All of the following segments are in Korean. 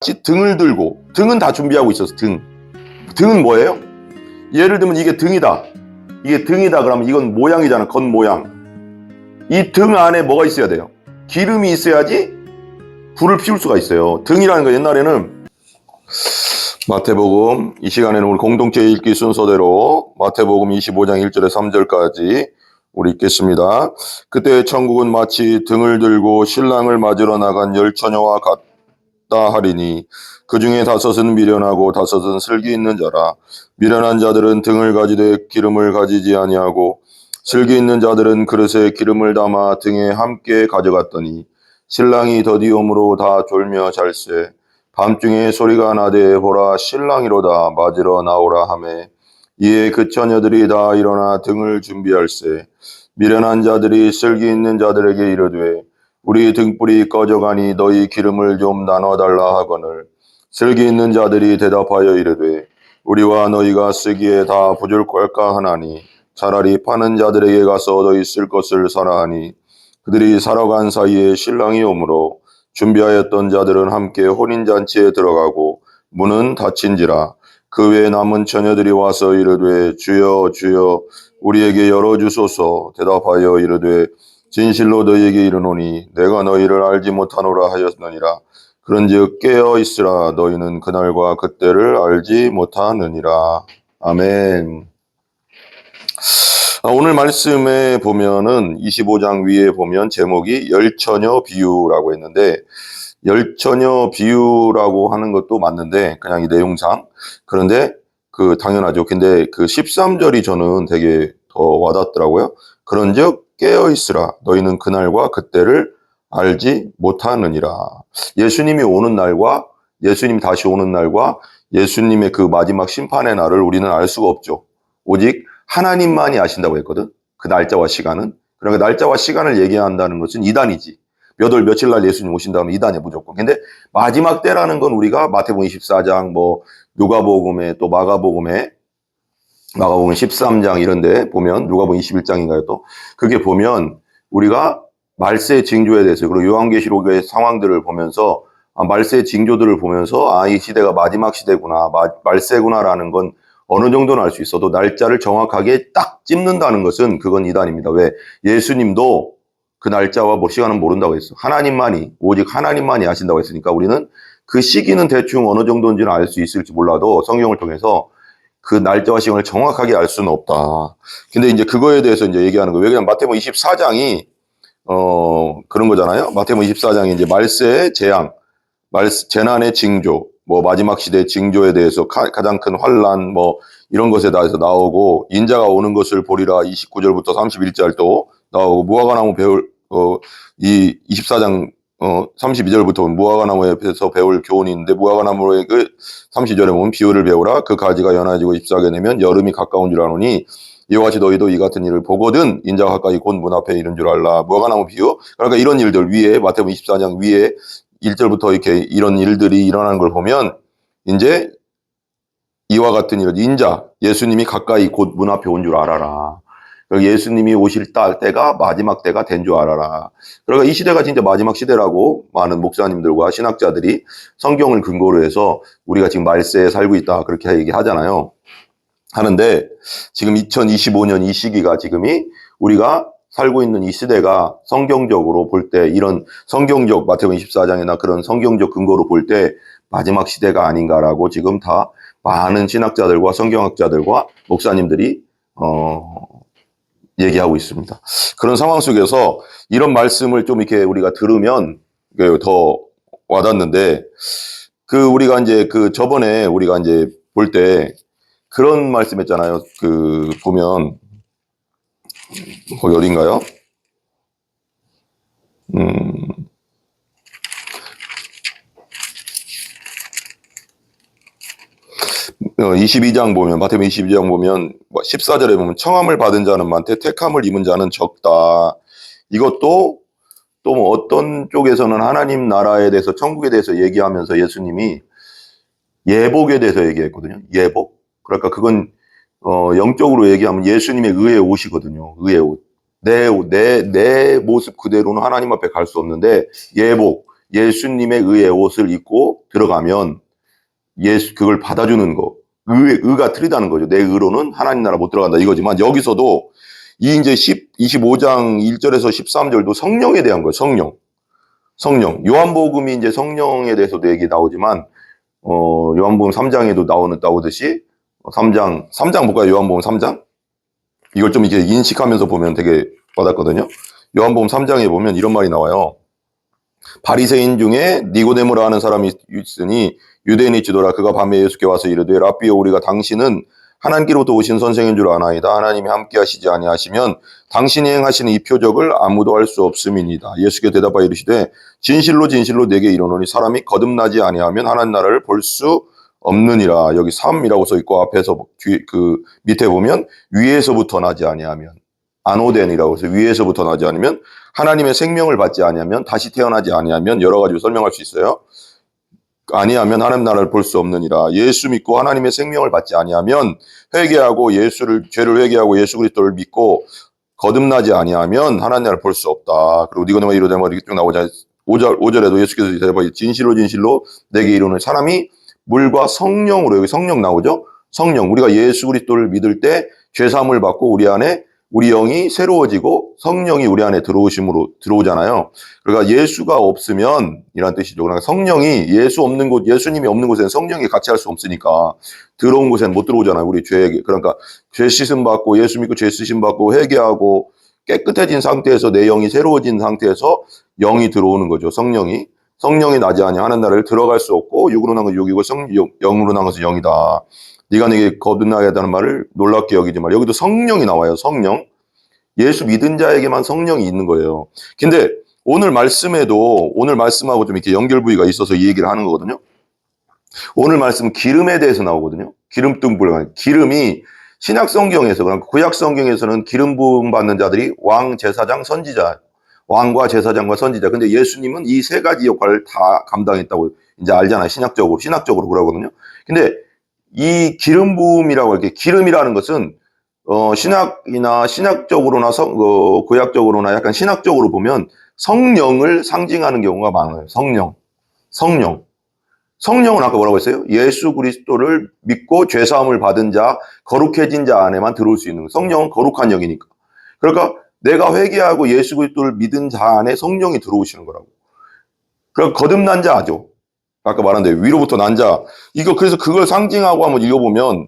등을 들고, 등은 다 준비하고 있었어. 등은 뭐예요? 예를 들면 이게 등이다. 이게 등이다 그러면 이건 모양이잖아. 겉모양. 이 등 안에 뭐가 있어야 돼요? 기름이 있어야지 불을 피울 수가 있어요. 등이라는 거 옛날에는 마태복음, 이 시간에는 우리 공동체 읽기 순서대로 마태복음 25장 1절에 3절까지 우리 읽겠습니다. 그때 천국은 마치 등을 들고 신랑을 맞으러 나간 열 처녀와 같다 하리니 그 중에 5은 미련하고 5은 슬기 있는 자라. 미련한 자들은 등을 가지되 기름을 가지지 아니하고 슬기 있는 자들은 그릇에 기름을 담아 등에 함께 가져갔더니 신랑이 더디옴으로 다 졸며 잘세. 밤중에 소리가 나되 보라 신랑이로다 맞으러 나오라 하매 이에 그 처녀들이 다 일어나 등을 준비할세. 미련한 자들이 슬기 있는 자들에게 이르되 우리 등불이 꺼져가니 너희 기름을 좀 나눠달라 하거늘 슬기 있는 자들이 대답하여 이르되 우리와 너희가 쓰기에 다 부족할까 하나니 차라리 파는 자들에게 가서 너희 쓸 것을 사라 하니 그들이 사러 간 사이에 신랑이 오므로 준비하였던 자들은 함께 혼인잔치에 들어가고 문은 닫힌지라. 그 외에 남은 처녀들이 와서 이르되 주여 주여 우리에게 열어주소서. 대답하여 이르되 진실로 너희에게 이르노니 내가 너희를 알지 못하노라 하였느니라. 그런즉 깨어 있으라. 너희는 그날과 그때를 알지 못하느니라. 아멘. 오늘 말씀에 보면은 25장 위에 보면 제목이 열처녀 비유라고 했는데 열처녀 비유라고 하는 것도 맞는데 그냥 이 내용상 그런데 당연하죠. 근데 13절이 저는 되게 더 와닿더라고요. 그런즉 깨어 있으라. 너희는 그날과 그때를 알지 못하느니라. 예수님이 오는 날과 예수님 다시 오는 날과 예수님의 그 마지막 심판의 날을 우리는 알 수가 없죠. 오직 하나님만이 아신다고 했거든. 그 날짜와 시간은. 그러니까 날짜와 시간을 얘기한다는 것은 이단이지. 몇 월 며칠 날 예수님 오신다면 이단이야 무조건. 근데 마지막 때라는 건 우리가 마태복음 24장 누가복음에 또 마가복음 13장 이런 데 보면 누가복음 21장인가요 또. 그게 보면 우리가 말세 징조에 대해서 그리고 요한계시록의 상황들을 보면서 말세 징조들을 보면서 이 시대가 마지막 시대구나. 말세구나라는 건 어느 정도는 알 수 있어도 날짜를 정확하게 딱 찝는다는 것은 그건 이단입니다. 왜? 예수님도 그 날짜와 시간은 모른다고 했어. 오직 하나님만이 아신다고 했으니까 우리는 그 시기는 대충 어느 정도인지는 알 수 있을지 몰라도 성경을 통해서 그 날짜와 시간을 정확하게 알 수는 없다. 근데 이제 그거에 대해서 이제 얘기하는 거예요. 왜냐면 마태복음 24장이 그런 거잖아요. 마태복음 24장이 이제 말세의 재앙, 재난의 징조, 마지막 시대 징조에 대해서 가장 큰 환란, 이런 것에 대해서 나오고, 인자가 오는 것을 보리라 29절부터 31절도 나오고, 무화과나무 이 24장, 32절부터 무화과나무에서 배울 교훈이 있는데, 무화과나무의 32절에 보면 비유를 배우라. 그 가지가 연해지고 잎사게 되면 여름이 가까운 줄 아노니, 이와 같이 너희도 이 같은 일을 보거든 인자가 가까이 곧 문 앞에 이른 줄 알라. 무화과나무 비유. 그러니까 이런 일들 위에 마태복음 24장 위에 1절부터 이렇게 이런 일들이 일어나는 걸 보면 이제 이와 같은 일 예수님이 가까이 곧 문 앞에 온 줄 알아라. 그러니까 예수님이 오실 때가 마지막 때가 된 줄 알아라. 그러니까 이 시대가 진짜 마지막 시대라고 많은 목사님들과 신학자들이 성경을 근거로 해서 우리가 지금 말세에 살고 있다 그렇게 얘기하잖아요. 하는데 지금 2025년 이 시기가 지금이 우리가 살고 있는 이 시대가 성경적으로 볼 때 이런 성경적 마태복음 24장이나 그런 성경적 근거로 볼 때 마지막 시대가 아닌가라고 지금 다 많은 신학자들과 성경학자들과 목사님들이 얘기하고 있습니다. 그런 상황 속에서 이런 말씀을 좀 이렇게 우리가 들으면 더 와닿는데 우리가 이제 저번에 우리가 이제 볼 때 그런 말씀 했잖아요. 보면 거기 어딘가요? 22장 보면 마태복음 22장 보면 14절에 보면 청함을 받은 자는 많되 택함을 입은 자는 적다. 이것도 또 어떤 쪽에서는 하나님 나라에 대해서 천국에 대해서 얘기하면서 예수님이 예복에 대해서 얘기했거든요. 예복. 그러니까 그건 영적으로 얘기하면 예수님의 의의 옷이거든요. 의의 옷. 내 모습 그대로는 하나님 앞에 갈 수 없는데 예복. 예수님의 의의 옷을 입고 들어가면 그걸 받아주는 거. 의가 틀리다는 거죠. 내 의로는 하나님 나라 못 들어간다 이거지만, 여기서도 이 이제 25장 1절에서 13절도 성령에 대한 거예요. 성령. 요한복음이 이제 성령에 대해서도 얘기 나오지만, 요한복음 3장에도 나오듯이, 3장 볼까요? 요한복음 3장? 이걸 좀 이제 인식하면서 보면 되게 와닿거든요. 요한복음 3장에 보면 이런 말이 나와요. 바리새인 중에 니고데모라 하는 사람이 있으니 유대인이 지도라. 그가 밤에 예수께 와서 이르되 랍비여, 우리가 당신은 하나님께로부터 오신 선생인 줄 아나이다. 하나님이 함께 하시지 아니하시면 당신이 행하시는 이 표적을 아무도 할 수 없음이니이다. 예수께 대답하여 이르시되 진실로 진실로 내게 이르노니 사람이 거듭나지 아니하면 하나님 나라를 볼 수 없느니라. 여기 3이라고 써 있고 앞에서 그 밑에 보면 위에서부터 나지 아니하면, 아노덴이라고 해서 위에서부터 나지 않으면, 하나님의 생명을 받지 아니하면, 다시 태어나지 아니하면, 여러 가지로 설명할 수 있어요. 아니하면 하나님 나라를 볼 수 없느니라. 예수 믿고 하나님의 생명을 받지 아니하면, 회개하고 죄를 회개하고 예수 그리스도를 믿고 거듭나지 아니하면 하나님 나라를 볼 수 없다. 그리고 니고데모가 이르되 이렇게 쭉 나오자. 5절에도 예수께서 대답하여 진실로 진실로 내게 이르는 사람이 물과 성령으로, 여기 성령 나오죠? 성령. 우리가 예수 그리스도를 믿을 때 죄사함을 받고 우리 영이 새로워지고 성령이 우리 안에 들어오잖아요. 그러니까 예수가 없으면 이란 뜻이죠. 그러니까 성령이 예수님이 없는 곳에는 성령이 같이 할 수 없으니까 들어온 곳에는 못 들어오잖아요. 우리 죄에게. 그러니까 죄 씻음 받고 예수 믿고 죄 씻음 받고 회개하고 깨끗해진 상태에서 내 영이 새로워진 상태에서 영이 들어오는 거죠. 성령이 나지 아니하면 하나님 나라를 들어갈 수 없고, 육으로 난 것은 육이고 영으로 난 것은 영이다. 네가 내게 거듭나게 하다는 말을 놀랍게 여기지 말라. 여기도 성령이 나와요. 성령. 예수 믿은 자에게만 성령이 있는 거예요. 근데 오늘 말씀하고 좀 이렇게 연결 부위가 있어서 이 얘기를 하는 거거든요. 오늘 말씀은 기름에 대해서 나오거든요. 기름등불. 기름이 신약 성경에서, 그러니까 구약 성경에서는 기름 부음 받는 자들이 왕, 제사장, 선지자. 왕과 제사장과 선지자. 근데 예수님은 이 세 가지 역할을 다 감당했다고 이제 알잖아요. 신학적으로 그러거든요. 근데 이 기름 부음이라고 이렇게, 기름이라는 것은 신약적으로나 구약적으로나 약간 신학적으로 보면 성령을 상징하는 경우가 많아요. 성령은 아까 뭐라고 했어요? 예수 그리스도를 믿고 죄사함을 받은 자, 거룩해진 자 안에만 들어올 수 있는 거예요. 성령은 거룩한 영이니까. 그러니까 내가 회개하고 예수 그리스도를 믿은 자 안에 성령이 들어오시는 거라고. 그럼 거듭난 자죠. 아까 말한 위로부터 난 자. 그래서 그걸 상징하고 한번 읽어보면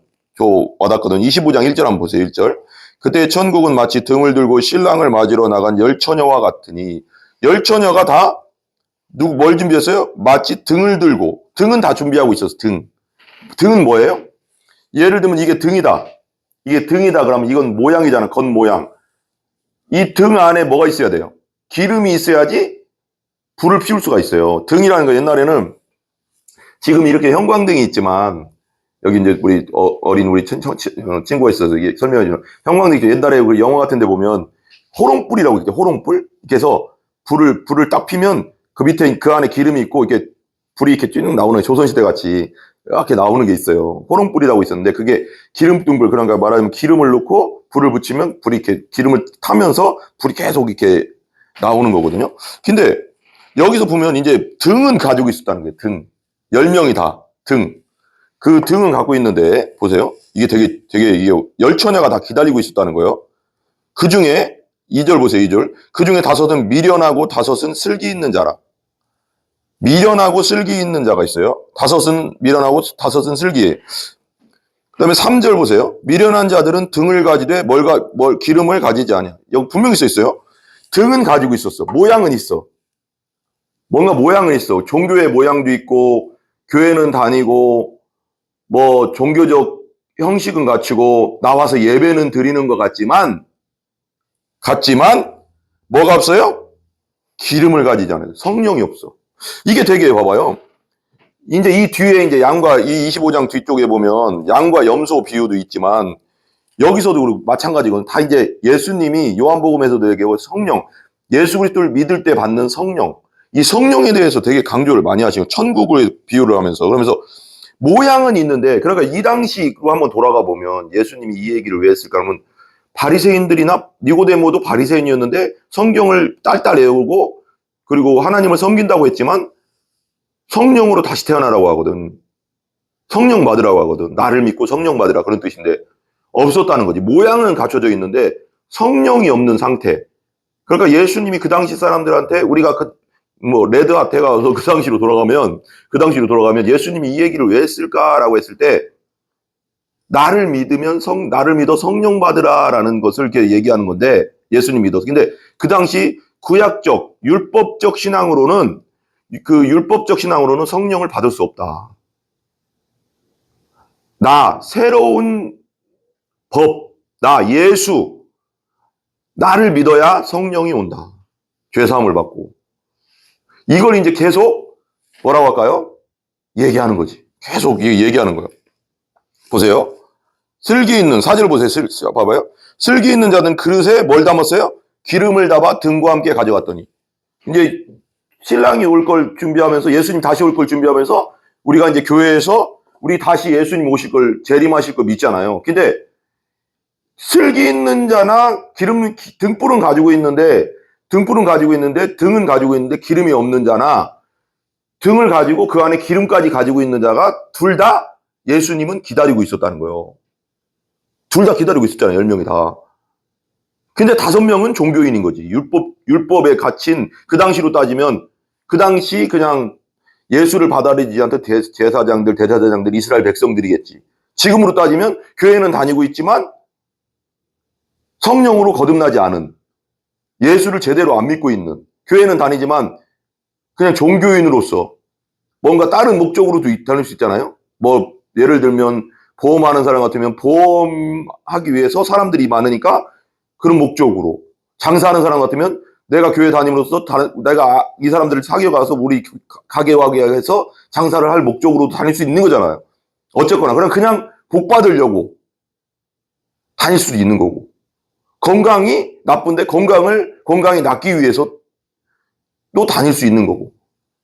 와닿거든. 25장 1절 한번 보세요. 1절. 그때 천국은 마치 등을 들고 신랑을 맞으러 나간 열처녀와 같으니, 열처녀가 다 뭘 준비했어요? 마치 등을 들고. 등은 다 준비하고 있었어. 등은 뭐예요? 예를 들면 이게 등이다. 그러면 이건 모양이잖아. 겉모양. 이 등 안에 뭐가 있어야 돼요? 기름이 있어야지 불을 피울 수가 있어요. 등이라는 거, 옛날에는 지금 이렇게 형광등이 있지만, 여기 이제 우리 어린 우리 친구가 있어서 이게 설명해 주면, 형광등 있죠. 옛날에 그 영화 같은 데 보면 호롱불이라고 있죠. 호롱불. 그래서 불을 딱 피면 그 밑에 그 안에 기름이 있고 이렇게 불이 이렇게 쭉 나오는, 조선시대 같이 이렇게 나오는 게 있어요. 호롱불이라고 있었는데, 그게 기름등불. 그러니까 말하자면 기름을 넣고 불을 붙이면 불이 이렇게 기름을 타면서 불이 계속 이렇게 나오는 거거든요. 근데 여기서 보면 이제 등은 가지고 있었다는 거예요. 등. 10명이 다 등. 그 등은 갖고 있는데, 보세요. 이게 되게 열처녀가 다 기다리고 있었다는 거예요. 그 중에 2절 보세요. 2절. 그 중에 5은 미련하고 5은 슬기 있는 자라. 미련하고 슬기 있는 자가 있어요. 5은 미련하고 5은 슬기해. 그 다음에 3절 보세요. 미련한 자들은 등을 가지되 기름을 가지지 않아. 여기 분명히 써 있어요. 등은 가지고 있었어. 모양은 있어. 뭔가 모양은 있어. 종교의 모양도 있고, 교회는 다니고, 종교적 형식은 갖추고, 나와서 예배는 드리는 것 같지만, 뭐가 없어요? 기름을 가지지 않아요. 성령이 없어. 이게 되게, 봐봐요. 이제 이 뒤에 이 25장 뒤쪽에 보면 양과 염소 비유도 있지만, 여기서도 마찬가지거든요. 다 이제 예수님이 요한복음에서도 얘기하고 성령, 예수 그리스도를 믿을 때 받는 성령, 이 성령에 대해서 되게 강조를 많이 하시고, 천국을 비유를 하면서, 그러면서 모양은 있는데, 그러니까 이 당시로 한번 돌아가 보면 예수님이 이 얘기를 왜 했을까 하면, 바리새인들이나 니고데모도 바리새인이었는데 성경을 딸딸 외우고 그리고 하나님을 섬긴다고 했지만 성령으로 다시 태어나라고 하거든. 성령 받으라고 하거든. 나를 믿고 성령 받으라, 그런 뜻인데 없었다는 거지. 모양은 갖춰져 있는데 성령이 없는 상태. 그러니까 예수님이 그 당시 사람들한테, 우리가 레드하트에 가서 그 당시로 돌아가면 예수님이 이 얘기를 왜 했을까라고 했을 때, 나를 믿어 성령 받으라라는 것을 이렇게 얘기하는 건데, 예수님 믿어서. 근데 그 당시 구약적 율법적 신앙으로는 성령을 받을 수 없다. 나 새로운 법, 나 예수, 나를 믿어야 성령이 온다. 죄사함을 받고. 이걸 이제 계속 뭐라고 할까요? 얘기하는 거지. 계속 얘기하는 거예요. 보세요. 슬기 있는, 사진을 보세요. 봐봐요. 슬기 있는 자는 그릇에 뭘 담았어요? 기름을 담아 등과 함께 가져갔더니. 이제 신랑이 올 걸 준비하면서, 예수님 다시 올 걸 준비하면서, 우리가 이제 교회에서 우리 다시 예수님 오실 걸, 재림하실 걸 믿잖아요. 근데 슬기 있는 자나 등불은 가지고 있는데 등은 가지고 있는데 기름이 없는 자나, 등을 가지고 그 안에 기름까지 가지고 있는 자가 둘 다 예수님은 기다리고 있었다는 거예요. 둘 다 기다리고 있었잖아요. 10명이 다. 근데 5명은 종교인인 거지. 율법에 갇힌, 그 당시로 따지면, 그 당시 그냥 예수를 받아들이지 않던 제사장들, 대제사장들, 이스라엘 백성들이겠지. 지금으로 따지면 교회는 다니고 있지만 성령으로 거듭나지 않은, 예수를 제대로 안 믿고 있는, 교회는 다니지만 그냥 종교인으로서 뭔가 다른 목적으로도 다닐 수 있잖아요. 예를 들면 보험하는 사람 같으면 보험하기 위해서 사람들이 많으니까 그런 목적으로, 장사하는 사람 같으면 내가 교회 다님으로써 내가 이 사람들을 사귀어가서 우리 가게와게 해서 장사를 할 목적으로도 다닐 수 있는 거잖아요. 어쨌거나 그냥 복 받으려고 다닐 수도 있는 거고, 건강이 나쁜데 건강이 낫기 위해서 또 다닐 수 있는 거고,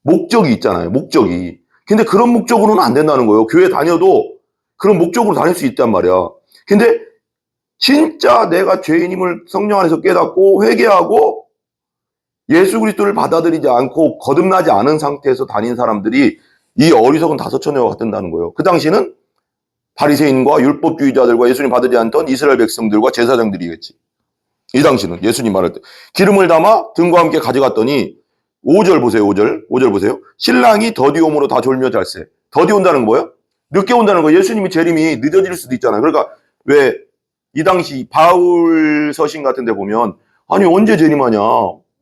목적이 있잖아요. 목적이. 근데 그런 목적으로는 안 된다는 거예요. 교회 다녀도 그런 목적으로 다닐 수 있단 말이야. 근데 진짜 내가 죄인임을 성령 안에서 깨닫고 회개하고 예수 그리스도를 받아들이지 않고 거듭나지 않은 상태에서 다닌 사람들이 이 어리석은 5처녀와 같다는 거예요. 그 당시는 바리새인과 율법주의자들과 예수님 받지 않던 이스라엘 백성들과 제사장들이겠지. 이 당시는 예수님 말할 때 기름을 담아 등과 함께 가져갔더니, 5절 보세요. 5절 보세요. 신랑이 더디 오므로 다 졸며 잘세. 더디 온다는 건 뭐예요? 늦게 온다는 거예요. 예수님이 재림이 늦어질 수도 있잖아요. 그러니까 왜 이 당시 바울 서신 같은 데 보면, 아니 언제 재림하냐,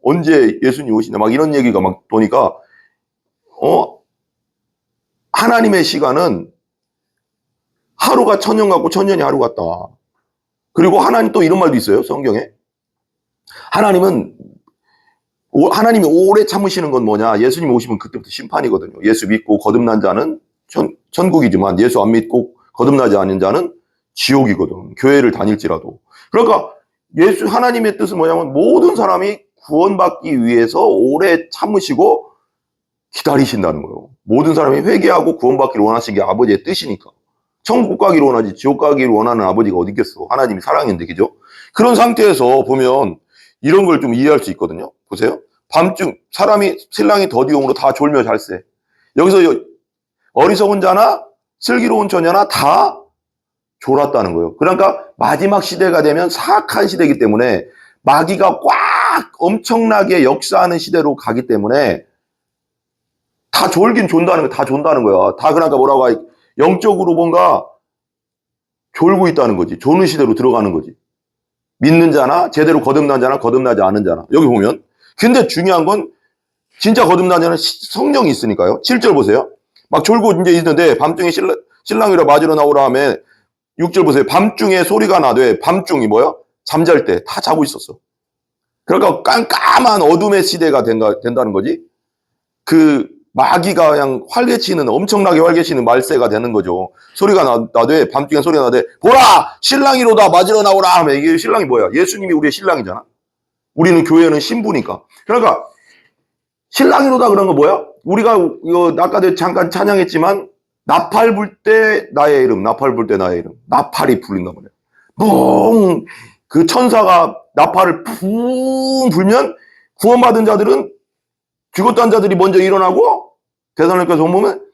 언제 예수님 오시냐, 막 이런 얘기가 막 도니까, 하나님의 시간은 하루가 천년 같고 천년이 하루 같다. 그리고 하나님 또 이런 말도 있어요. 성경에. 하나님이 오래 참으시는 건 뭐냐? 예수님 오시면 그때부터 심판이거든요. 예수 믿고 거듭난 자는 천국이지만 예수 안 믿고 거듭나지 않은 자는 지옥이거든. 교회를 다닐지라도. 그러니까 하나님의 뜻은 뭐냐면, 모든 사람이 구원받기 위해서 오래 참으시고 기다리신다는 거예요. 모든 사람이 회개하고 구원받기를 원하시는 게 아버지의 뜻이니까. 천국 가기를 원하지 지옥 가기를 원하는 아버지가 어디 있겠어. 하나님이 사랑인데, 그죠? 그런 상태에서 보면 이런 걸 좀 이해할 수 있거든요. 보세요. 밤중 신랑이 더디옴으로 다 졸며 잘세. 여기서 어리석은 자나 슬기로운 처녀나 다 졸았다는 거예요. 그러니까 마지막 시대가 되면 사악한 시대이기 때문에, 마귀가 꽉 엄청나게 역사하는 시대로 가기 때문에 다 졸긴 존다는 거야. 다 존다는 거야. 다 그러니까 뭐라고 하, 영적으로 뭔가 졸고 있다는 거지. 조는 시대로 들어가는 거지. 믿는 자나 제대로 거듭난 자나 거듭나지 않은 자나. 여기 보면. 근데 중요한 건 진짜 거듭난 자는 성령이 있으니까요. 7절 보세요. 막 졸고 이제 있는데 밤중에 신랑이라 맞으러 나오라 하며, 6절 보세요. 밤중에 소리가 나되, 밤중이 뭐야? 잠잘 때 다 자고 있었어. 그러니까 깜깜한 어둠의 시대가 된다는 거지. 그 마귀가 그냥 엄청나게 활개치는 말세가 되는 거죠. 소리가 나되, 밤중에 소리가 나되, 보라! 신랑이로다 맞으러 나오라 하면, 이게 신랑이 뭐야? 예수님이 우리의 신랑이잖아. 우리는 교회는 신부니까. 그러니까 신랑이로다 그런 거 뭐야? 우리가 아까도 잠깐 찬양했지만, 나팔 불 때 나의 이름, 나팔이 불린단 말이야. 뿡! 그 천사가 나팔을 푹 불면 구원받은 자들은 죽었다는 자들이 먼저 일어나고 데살로니가서 보면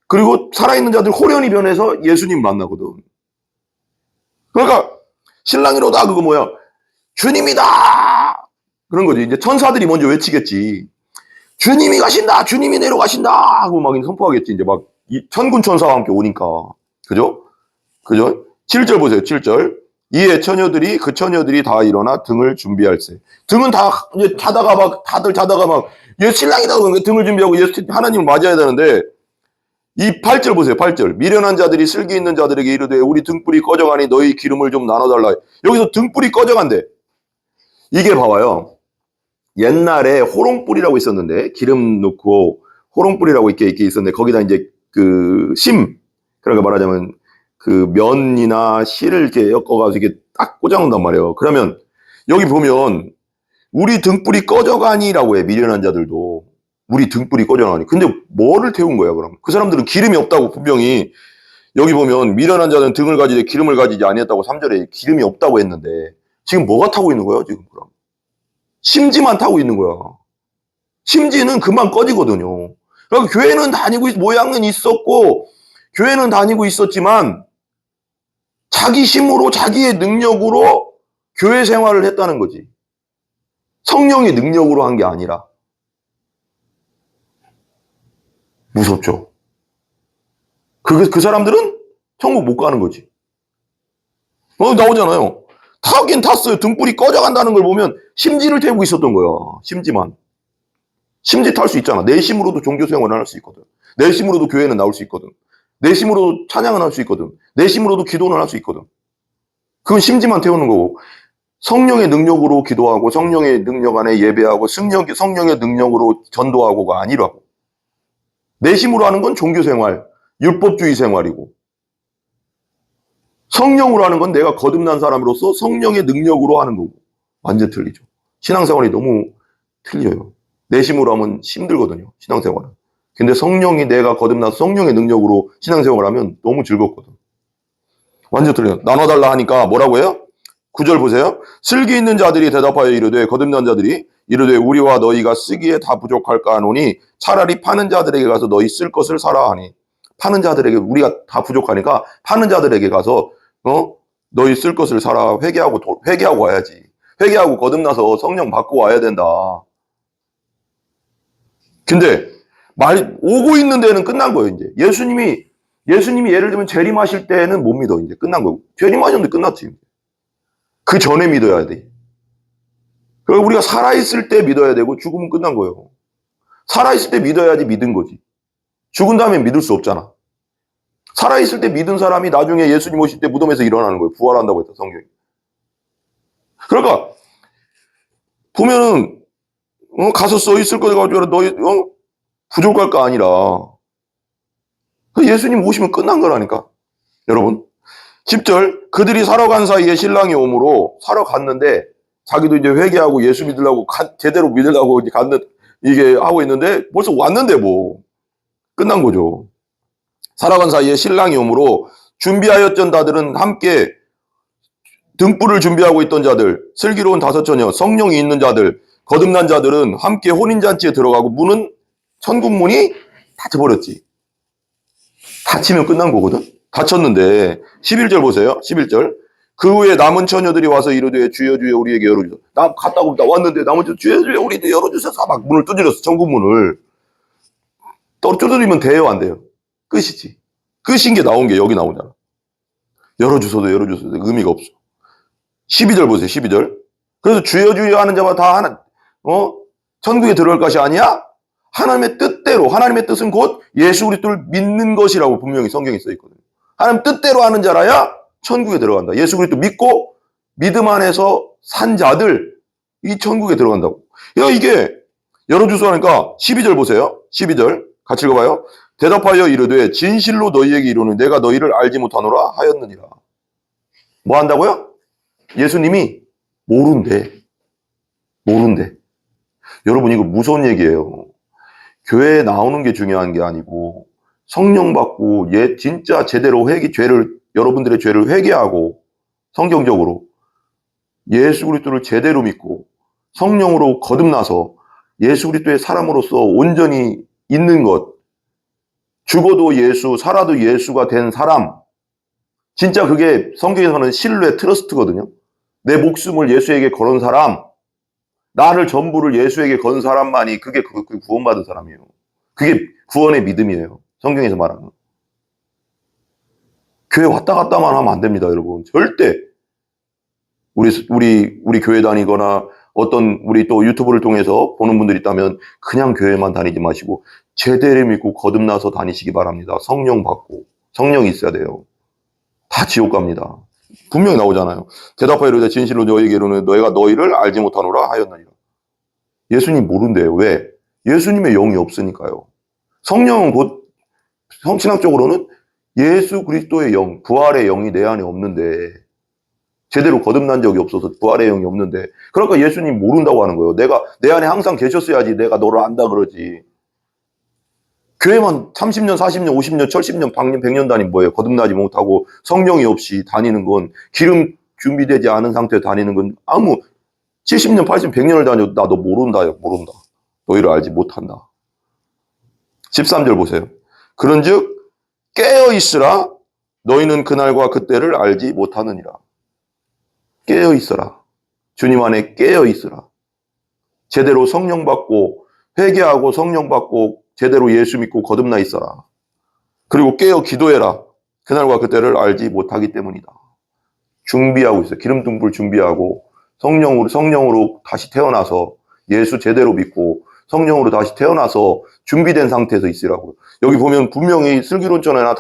그리고 살아있는 자들 호련히 변해서 예수님 만나거든. 그러니까 신랑이로다 그거 뭐야? 주님이다! 그런 거지. 이제 천사들이 먼저 외치겠지. 주님이 가신다! 주님이 내려가신다! 하고 막 선포하겠지. 이제 막 천군 천사와 함께 오니까. 그죠? 그죠? 7절 보세요. 7절. 이에 그 처녀들이 다 일어나 등을 준비할세. 등은 다 이제 자다가 막 다들 자다가 막 얘 신랑이다 그러니까 등을 준비하고 하나님을 맞아야 되는데 이 8절 보세요. 8절. 미련한 자들이 슬기 있는 자들에게 이르되 우리 등불이 꺼져가니 너희 기름을 좀 나눠달라. 여기서 등불이 꺼져간대. 이게 봐봐요. 옛날에 호롱불이라고 있었는데 기름 넣고 호롱불이라고 이렇게 있었는데 거기다 이제 그러니까 말하자면 그 면이나 실을 이렇게 엮어가지고 이게 딱 꽂아놓는단 말이에요. 그러면 여기 보면 우리 등불이 꺼져가니라고 해. 미련한 자들도 우리 등불이 꺼져가니. 근데 뭐를 태운 거야 그럼? 그 사람들은 기름이 없다고 분명히 여기 보면 미련한 자는 등을 가지되 기름을 가지지 아니했다고 3절에 기름이 없다고 했는데 지금 뭐가 타고 있는 거야 지금 그럼? 심지만 타고 있는 거야. 심지는 금방 꺼지거든요. 그러니까 교회는 다니고 모양은 있었고 교회는 다니고 있었지만 자기 힘으로 자기의 능력으로 교회 생활을 했다는 거지. 성령의 능력으로 한 게 아니라. 무섭죠. 그 사람들은 천국 못 가는 거지. 나오잖아요. 타긴 탔어요. 등불이 꺼져간다는 걸 보면 심지를 태우고 있었던 거야. 심지만. 심지 탈 수 있잖아. 내 힘으로도 종교 생활을 할 수 있거든. 내 힘으로도 교회는 나올 수 있거든. 내 힘으로도 찬양을 할 수 있거든. 내 힘으로도 기도는 할 수 있거든. 그건 심지만 태우는 거고 성령의 능력으로 기도하고 성령의 능력 안에 예배하고 성령의 능력으로 전도하고가 아니라고. 내 힘으로 하는 건 종교생활, 율법주의 생활이고 성령으로 하는 건 내가 거듭난 사람으로서 성령의 능력으로 하는 거고 완전 틀리죠. 신앙생활이 너무 틀려요. 내 힘으로 하면 힘들거든요. 신앙생활은. 근데 성령이 내가 거듭나서 성령의 능력으로 신앙생활을 하면 너무 즐겁거든. 완전 틀려요. 나눠달라 하니까 뭐라고 해요? 9절 보세요. 슬기 있는 자들이 대답하여 이르되 거듭난 자들이 이르되 우리와 너희가 쓰기에 다 부족할까 하노니 차라리 파는 자들에게 가서 너희 쓸 것을 사라 하니 파는 자들에게 우리가 다 부족하니까 파는 자들에게 가서 너희 쓸 것을 사라. 회개하고 와야지. 회개하고 거듭나서 성령 받고 와야 된다. 근데 오고 있는 데는 끝난 거예요. 이제 예수님이 예를 들면 재림하실 때는 못 믿어. 이제 끝난 거고 재림하셨는데 끝났지. 그 전에 믿어야 돼. 그러니까 우리가 살아있을 때 믿어야 되고 죽으면 끝난 거예요. 살아있을 때 믿어야지 믿은 거지. 죽은 다음에 믿을 수 없잖아. 살아있을 때 믿은 사람이 나중에 예수님 오실 때 무덤에서 일어나는 거예요. 부활한다고 했다 성경이. 그러니까 보면은 가서 써 있을 거가 가지고 너희 부족할까 아니라 예수님 오시면 끝난 거라니까. 여러분 10절 그들이 사러 간 사이에 신랑이 오므로 사러 갔는데 자기도 이제 회개하고 예수 믿으려고 제대로 믿으려고 이게 하고 있는데 벌써 왔는데 뭐 끝난 거죠. 사러 간 사이에 신랑이 오므로 준비하였던 자들은 함께 등불을 준비하고 있던 자들 슬기로운 5처녀 성령이 있는 자들 거듭난 자들은 함께 혼인잔치에 들어가고 문은 천국 문이 닫혀버렸지. 닫히면 끝난 거거든. 닫혔는데 11절 보세요. 11절 그 후에 남은 처녀들이 와서 이르되 주여 주여 우리에게 열어주소서. 나 갔다고 나 왔는데 남은 처녀 주여 주여 우리에게 열어주셔서 막 문을 두드렸어. 천국 문을. 두드리면 돼요 안 돼요? 끝이지. 끝인 게 나온 게 여기 나오잖아. 열어주소서 의미가 없어. 12절 보세요. 12절 그래서 주여 주여 하는 자마다 다 하나 천국에 들어갈 것이 아니야? 하나님의 뜻대로 하나님의 뜻은 곧 예수 그리스도를 믿는 것이라고 분명히 성경에 써 있거든요. 하나님 뜻대로 하는 자라야 천국에 들어간다. 예수 그리스도 믿고 믿음 안에서 산 자들 이 천국에 들어간다고. 야 이게 열어주소 하니까 12절 보세요. 12절 같이 읽어봐요. 대답하여 이르되 진실로 너희에게 이르노니 내가 너희를 알지 못하노라 하였느니라. 뭐 한다고요? 예수님이 모른대. 여러분 이거 무서운 얘기예요. 교회에 나오는 게 중요한 게 아니고 성령 받고 진짜 제대로 여러분들의 죄를 회개하고 성경적으로 예수 그리스도를 제대로 믿고 성령으로 거듭나서 예수 그리스도의 사람으로서 온전히 있는 것, 죽어도 예수, 살아도 예수가 된 사람, 진짜 그게 성경에서는 신뢰, 트러스트거든요. 내 목숨을 예수에게 걸은 사람, 나를 전부를 예수에게 건 사람만이 그게 구원받은 사람이에요. 그게 구원의 믿음이에요. 성경에서 말하는. 교회 왔다 갔다만 하면 안 됩니다, 여러분. 절대. 우리 교회 다니거나 어떤 우리 또 유튜브를 통해서 보는 분들이 있다면 그냥 교회만 다니지 마시고 제대로 믿고 거듭나서 다니시기 바랍니다. 성령 받고. 성령이 있어야 돼요. 다 지옥 갑니다. 분명히 나오잖아요. 대답하이로되 진실로 너희에게 이르노니 너희가 너희를 알지 못하노라 하였느니라. 예수님 모른대요. 왜? 예수님의 영이 없으니까요. 성령은 곧 성신학적으로는 예수 그리스도의 영, 부활의 영이 내 안에 없는데 제대로 거듭난 적이 없어서 부활의 영이 없는데 그러니까 예수님 모른다고 하는 거예요. 내가 내 안에 항상 계셨어야지 내가 너를 안다 그러지. 교회만 30년, 40년, 50년, 70년, 100년 다니면 뭐예요? 거듭나지 못하고 성령이 없이 다니는 건 기름 준비되지 않은 상태에 다니는 건 70년, 80년, 100년을 다녀도 나 너 모른다요. 모른다. 너희를 알지 못한다. 13절 보세요. 그런즉 깨어있으라 너희는 그날과 그때를 알지 못하느니라. 깨어있어라. 주님 안에 깨어있으라. 제대로 성령 받고 회개하고 성령 받고 제대로 예수 믿고 거듭나 있어라. 그리고 깨어 기도해라. 그날과 그때를 알지 못하기 때문이다. 준비하고 있어요. 기름등불 준비하고 성령으로 다시 태어나서 예수 제대로 믿고 성령으로 다시 태어나서 준비된 상태에서 있으라고요. 여기 보면 분명히 슬기로운전에나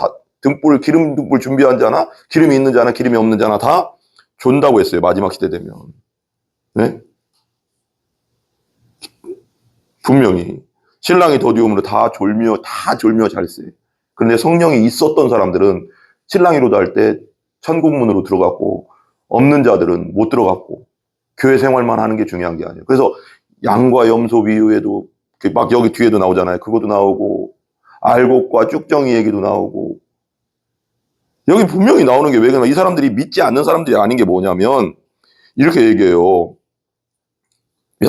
기름등불 준비한 자나 기름이 있는 자나 기름이 없는 자나 다 존다고 했어요. 마지막 시대 되면. 네? 분명히 신랑이 더디움으로 다 졸며 잘세. 그런데 성령이 있었던 사람들은 신랑이로도 할 때 천국문으로 들어갔고 없는 자들은 못 들어갔고 교회 생활만 하는 게 중요한 게 아니에요. 그래서 양과 염소 비유에도 막 여기 뒤에도 나오잖아요. 그것도 나오고 알곡과 쭉정이 얘기도 나오고 여기 분명히 나오는 게 왜 그러냐. 이 사람들이 믿지 않는 사람들이 아닌 게 뭐냐면 이렇게 얘기해요.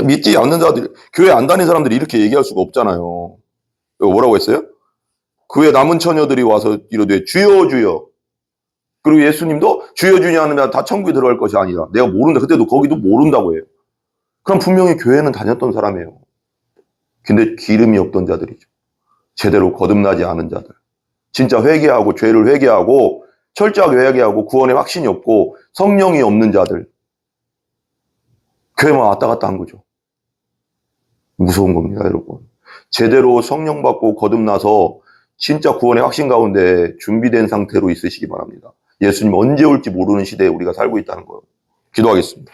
믿지 않는 자들, 교회 안 다니는 사람들이 이렇게 얘기할 수가 없잖아요. 뭐라고 했어요? 그의 남은 처녀들이 와서 이러되 주여 주여. 그리고 예수님도 주여 주여 하면 다 천국에 들어갈 것이 아니라 내가 모른다. 그때도 거기도 모른다고 해요. 그럼 분명히 교회는 다녔던 사람이에요. 근데 기름이 없던 자들이죠. 제대로 거듭나지 않은 자들. 진짜 회개하고 죄를 회개하고 철저하게 회개하고 구원의 확신이 없고 성령이 없는 자들. 교회만 왔다 갔다 한 거죠. 무서운 겁니다, 여러분. 제대로 성령 받고 거듭나서 진짜 구원의 확신 가운데 준비된 상태로 있으시기 바랍니다. 예수님 언제 올지 모르는 시대에 우리가 살고 있다는 거예요. 기도하겠습니다.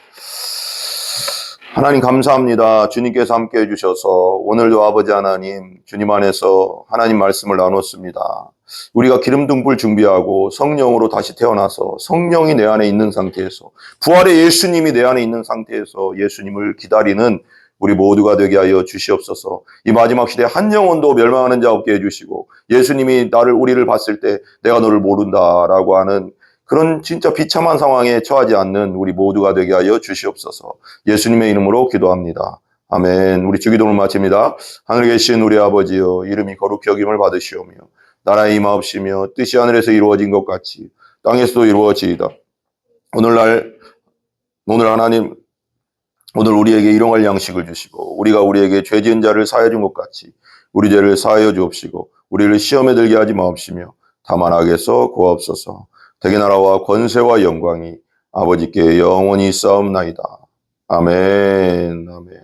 하나님 감사합니다. 주님께서 함께 해주셔서 오늘도 아버지 하나님 주님 안에서 하나님 말씀을 나눴습니다. 우리가 기름등불 준비하고 성령으로 다시 태어나서 성령이 내 안에 있는 상태에서 부활의 예수님이 내 안에 있는 상태에서 예수님을 기다리는 우리 모두가 되게 하여 주시옵소서. 이 마지막 시대에 한 영혼도 멸망하는 자 없게 해주시고 예수님이 우리를 봤을 때 내가 너를 모른다라고 하는 그런 진짜 비참한 상황에 처하지 않는 우리 모두가 되게 하여 주시옵소서. 예수님의 이름으로 기도합니다. 아멘. 우리 주기도를 마칩니다. 하늘에 계신 우리 아버지여 이름이 거룩히 여김을 받으시오며 나라의 임하옵시며 뜻이 하늘에서 이루어진 것 같이 땅에서도 이루어지이다. 오늘 우리에게 일용할 양식을 주시고 우리가 우리에게 죄 지은 자를 사하여 준 것 같이 우리 죄를 사하여 주옵시고 우리를 시험에 들게 하지 마옵시며 다만 악에서 구하옵소서. 대개 나라와 권세와 영광이 아버지께 영원히 있사옵나이다. 아멘. 아멘. 아멘.